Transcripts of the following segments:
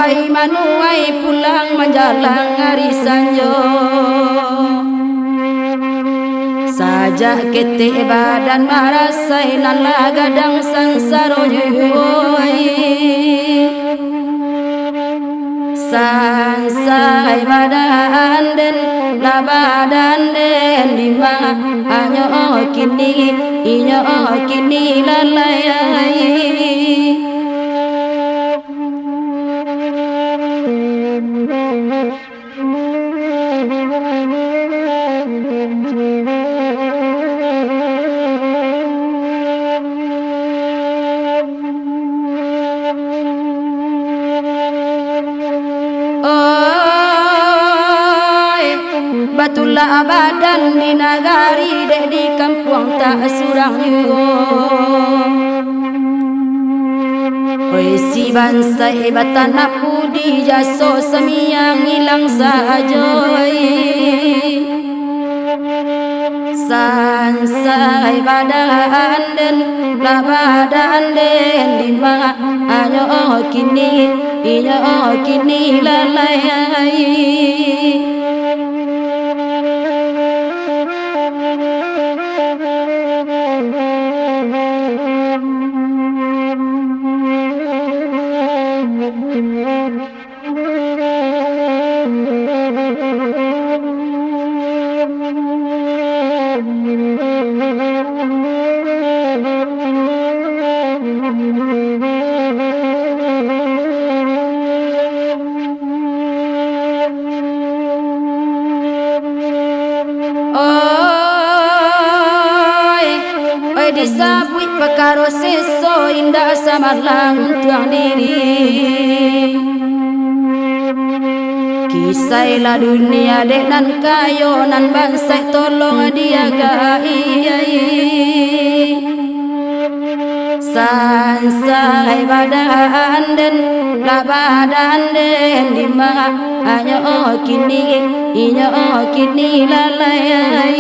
Pai manuai pulang menjalang hari sanjo. Sajak kete badan marasai nan lagadang sansaro juoi. Sansai badan den la badan den lima anyo kini inyo kini lalai. Batulah badan di nagari dek di kampung tak surang yo. Oi si bansai batana pudi jaso semiang hilang sajoi. Sansai badan den la badan den lima anyo kini inyo kini lalai. Disabui perkara seso indah samarlang tuang diri. Kisailah dunia dek nan kayo nan bansai tolong dia gai. Sansai badan den la badan den lima anyo kini inyo kini lalai.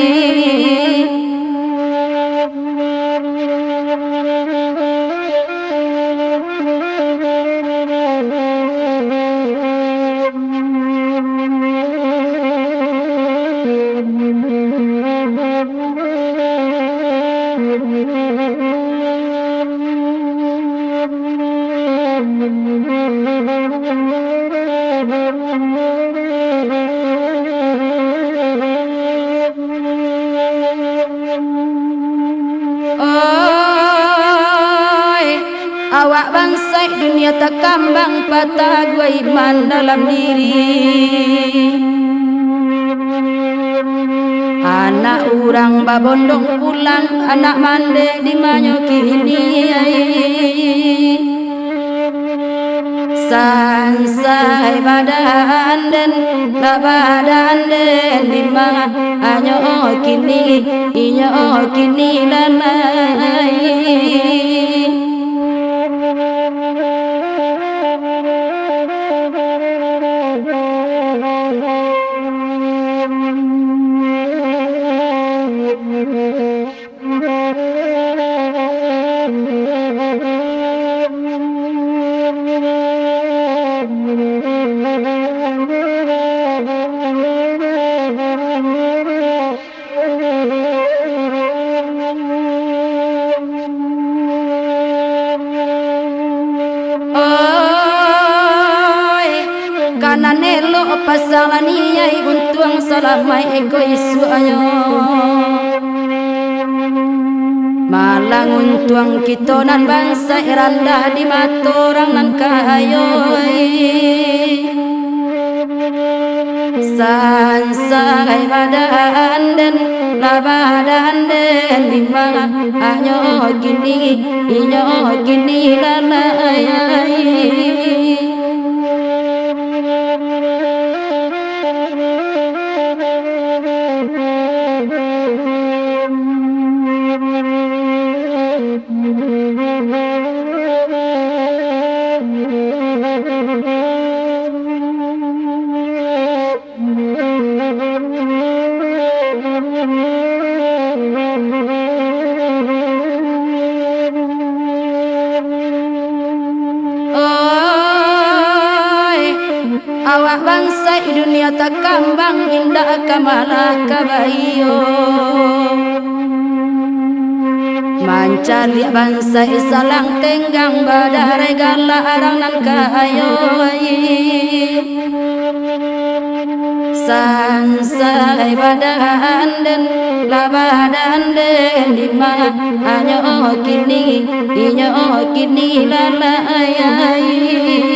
Awak bangsai dunia tak kambang patah gua iman dalam diri. Anak orang babondong pulang, anak mande di manyo kini. Sansai badan den la badan den lima anyo kini inyo kini lalai. Kanan elok pasangan iyai untuang salamai egois ayo. Malang untuang kita nan bangsa rendah di mata orang nan kayo. Sansai badan den la badan den lima anyo kini inyo kini lalai. Oh kambang indah kamalah kabayo mancali bangsa isalang tenggang badare gala arang nan kayo sansai badanden labadanden di mana anyo kini lalai